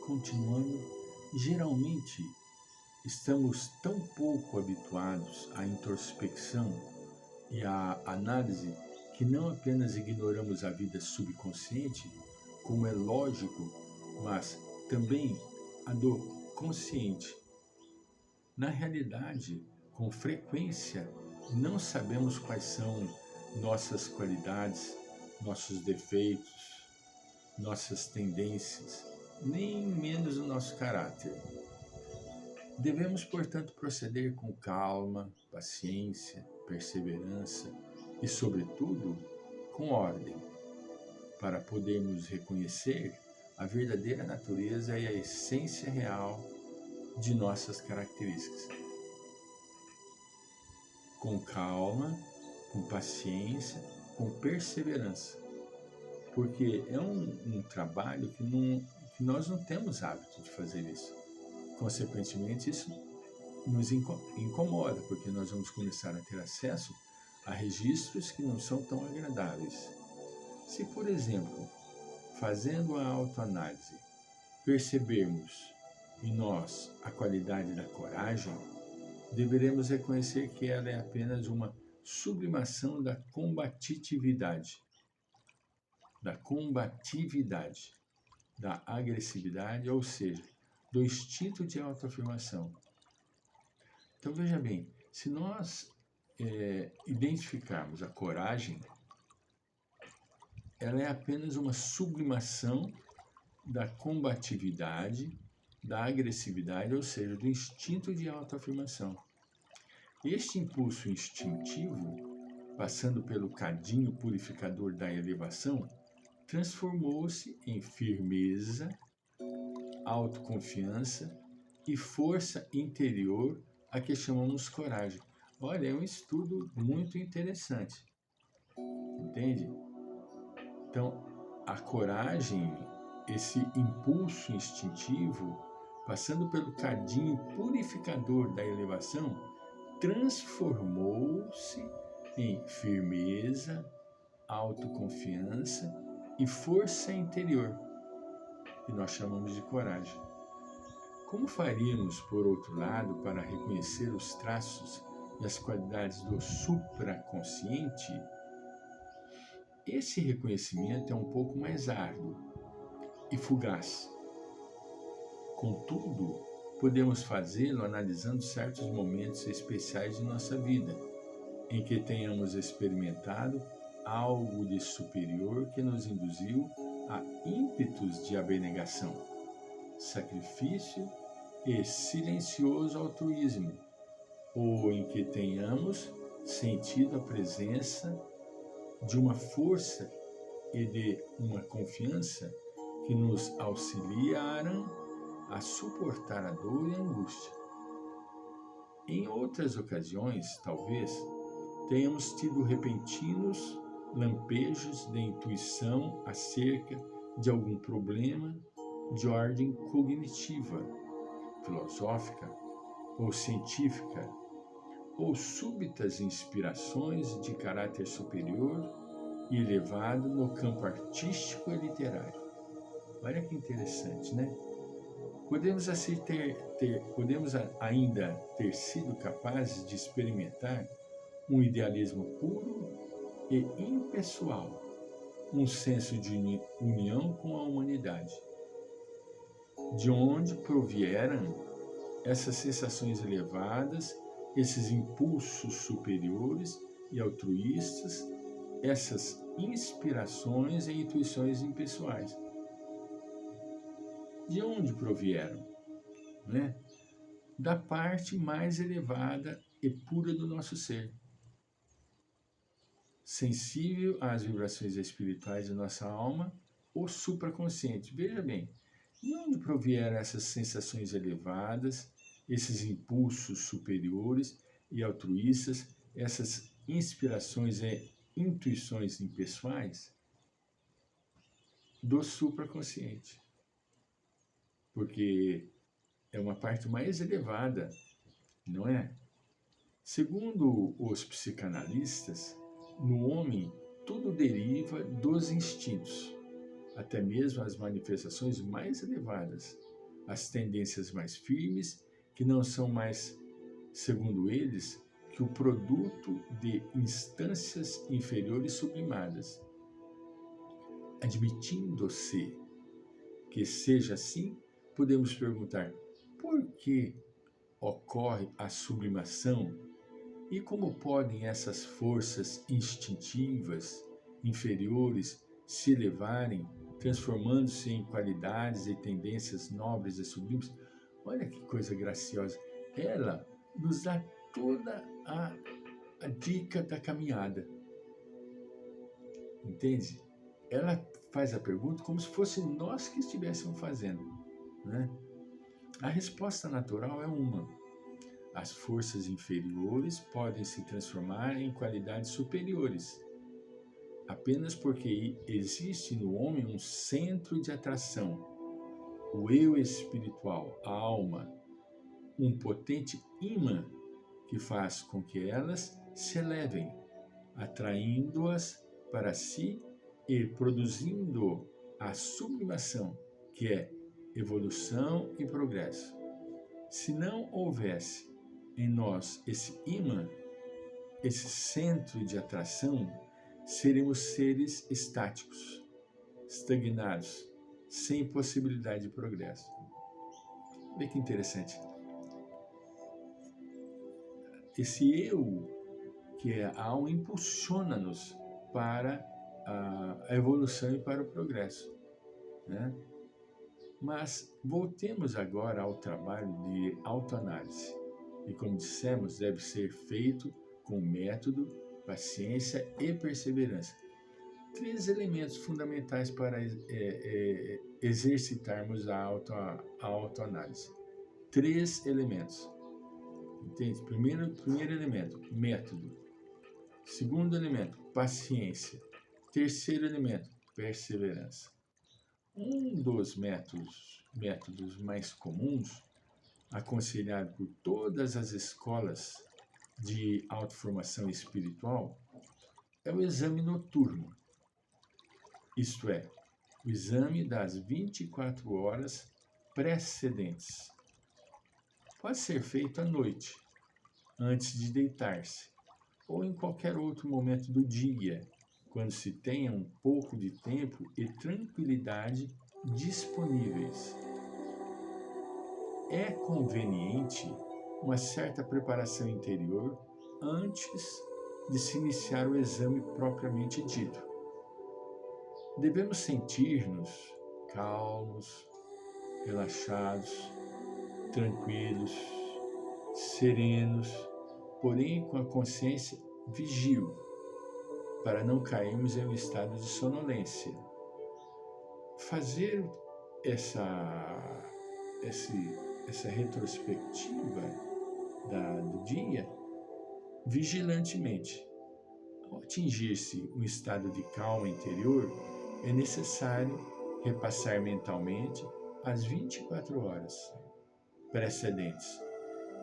Continuando, geralmente estamos tão pouco habituados à introspecção e à análise que não apenas ignoramos a vida subconsciente, como é lógico, mas também a do consciente. Na realidade, com frequência, não sabemos quais são nossas qualidades, nossos defeitos, nossas tendências, nem menos o nosso caráter. Devemos, portanto, proceder com calma, paciência, perseverança e, sobretudo, com ordem, para podermos reconhecer a verdadeira natureza e a essência real de nossas características. Com calma, com paciência, com perseverança, porque é um trabalho que nós não temos hábito de fazer isso. Consequentemente, isso nos incomoda, porque nós vamos começar a ter acesso a registros que não são tão agradáveis. Se, por exemplo, fazendo a autoanálise, percebermos em nós a qualidade da coragem, deveremos reconhecer que ela é apenas uma sublimação da combatividade, da agressividade, ou seja, do instinto de autoafirmação. Então, veja bem, se nós identificarmos a coragem, ela é apenas uma sublimação da combatividade, da agressividade, ou seja, do instinto de autoafirmação. Este impulso instintivo, passando pelo cadinho purificador da elevação, transformou-se em firmeza, autoconfiança e força interior, a que chamamos coragem. Olha, é um estudo muito interessante, entende? Então, a coragem, esse impulso instintivo, passando pelo cadinho purificador da elevação, transformou-se em firmeza, autoconfiança e força interior, que nós chamamos de coragem. Como faríamos, por outro lado, para reconhecer os traços e as qualidades do supraconsciente? Esse reconhecimento é um pouco mais árduo e fugaz. Contudo, podemos fazê-lo analisando certos momentos especiais de nossa vida, em que tenhamos experimentado algo de superior que nos induziu a ímpetos de abnegação, sacrifício e silencioso altruísmo, ou em que tenhamos sentido a presença de uma força e de uma confiança que nos auxiliaram a suportar a dor e a angústia. Em outras ocasiões, talvez, tenhamos tido repentinos lampejos de intuição acerca de algum problema de ordem cognitiva, filosófica ou científica, ou súbitas inspirações de caráter superior e elevado no campo artístico e literário. Olha que interessante, né? Podemos ainda ter sido capazes de experimentar um idealismo puro e impessoal, um senso de união com a humanidade. De onde provieram essas sensações elevadas, esses impulsos superiores e altruístas, essas inspirações e intuições impessoais? De onde provieram? Né? Da parte mais elevada e pura do nosso ser, sensível às vibrações espirituais de nossa alma, o supraconsciente. Veja bem, de onde provieram essas sensações elevadas, esses impulsos superiores e altruístas, essas inspirações e intuições impessoais? Do supraconsciente. Porque é uma parte mais elevada, não é? Segundo os psicanalistas, no homem tudo deriva dos instintos, até mesmo as manifestações mais elevadas. as tendências mais firmes, que não são mais, segundo eles, que o produto de instâncias inferiores sublimadas. Admitindo-se que seja assim, podemos perguntar: por que ocorre a sublimação e como podem essas forças instintivas inferiores se elevarem, transformando-se em qualidades e tendências nobres e sublimes? Olha que coisa graciosa. Ela nos dá toda a dica da caminhada. Entende? Ela faz a pergunta como se fosse nós que estivéssemos fazendo, né? A resposta natural é uma. As forças inferiores podem se transformar em qualidades superiores, apenas porque existe no homem um centro de atração, o eu espiritual, a alma, um potente imã que faz com que elas se elevem, atraindo-as para si e produzindo a sublimação, que é evolução e progresso. Se não houvesse em nós esse imã, esse centro de atração, seremos seres estáticos, estagnados, sem possibilidade de progresso. Olha que interessante. Esse eu, que é a alma, impulsiona-nos para a evolução e para o progresso, né? Mas voltemos agora ao trabalho de autoanálise. E como dissemos, deve ser feito com método, paciência e perseverança. 3 elementos fundamentais para exercitarmos a autoanálise. 3 elementos. Entende? Primeiro elemento, método. Segundo elemento, paciência. Terceiro elemento, perseverança. Um dos métodos mais comuns, aconselhado por todas as escolas de autoformação espiritual, é o exame noturno. Isto é, o exame das 24 horas precedentes. Pode ser feito à noite, antes de deitar-se, ou em qualquer outro momento do dia, quando se tenha um pouco de tempo e tranquilidade disponíveis. É conveniente uma certa preparação interior antes de se iniciar o exame propriamente dito. Devemos sentir-nos calmos, relaxados, tranquilos, serenos, porém com a consciência vigil, para não cairmos em um estado de sonolência. Fazer essa retrospectiva do dia vigilantemente. Ao atingir-se um estado de calma interior, é necessário repassar mentalmente as 24 horas precedentes,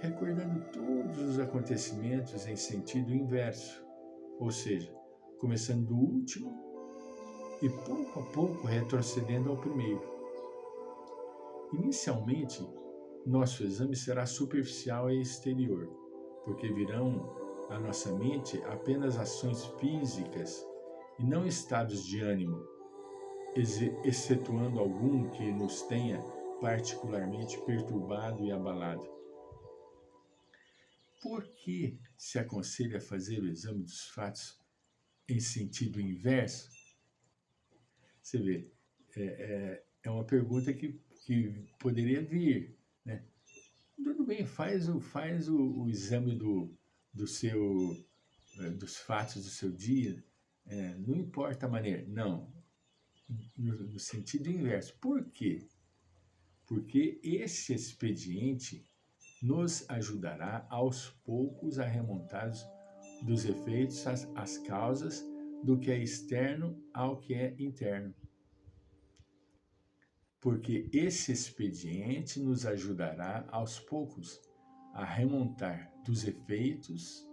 recordando todos os acontecimentos em sentido inverso, ou seja, começando do último e pouco a pouco retrocedendo ao primeiro. Inicialmente, nosso exame será superficial e exterior, porque virão à nossa mente apenas ações físicas e não estados de ânimo, excetuando algum que nos tenha particularmente perturbado e abalado. Por que se aconselha fazer o exame dos fatos em sentido inverso? Você vê, é uma pergunta que poderia vir, né? Tudo bem, faz o exame dos fatos do seu dia, não importa a maneira. Não, no sentido inverso. Por quê? Porque esse expediente nos ajudará aos poucos a remontar dos efeitos às causas do que é externo ao que é interno. Porque esse expediente nos ajudará aos poucos a remontar dos efeitos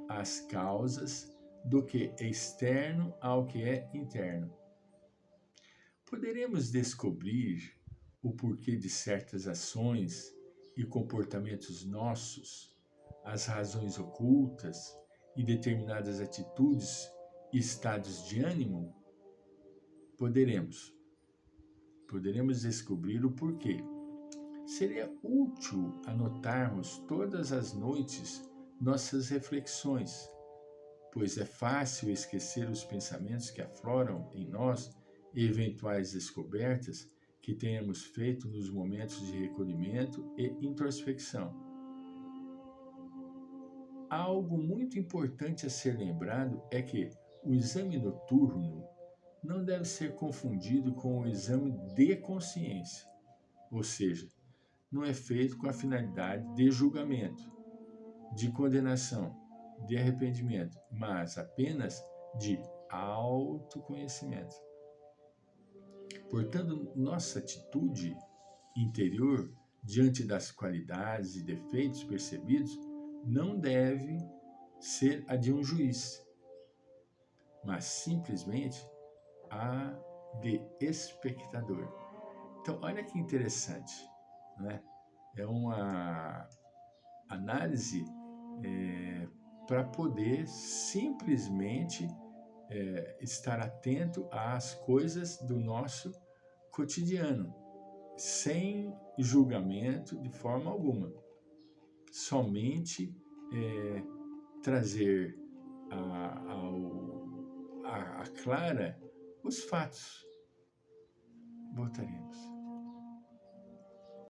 às causas do que é externo ao que é interno. Poderemos descobrir o porquê de certas ações e comportamentos nossos, as razões ocultas e determinadas atitudes e estados de ânimo, poderemos descobrir o porquê. Seria útil anotarmos todas as noites nossas reflexões, pois é fácil esquecer os pensamentos que afloram em nós e eventuais descobertas que tenhamos feito nos momentos de recolhimento e introspecção. Algo muito importante a ser lembrado é que o exame noturno não deve ser confundido com o exame de consciência, ou seja, não é feito com a finalidade de julgamento, de condenação, de arrependimento, mas apenas de autoconhecimento. Portanto, nossa atitude interior diante das qualidades e defeitos percebidos não deve ser a de um juiz, mas simplesmente a de espectador. Então, olha que interessante, né? É uma análise para poder simplesmente estar atento às coisas do nosso cotidiano, sem julgamento de forma alguma. Somente trazer a clara os fatos. Voltaremos.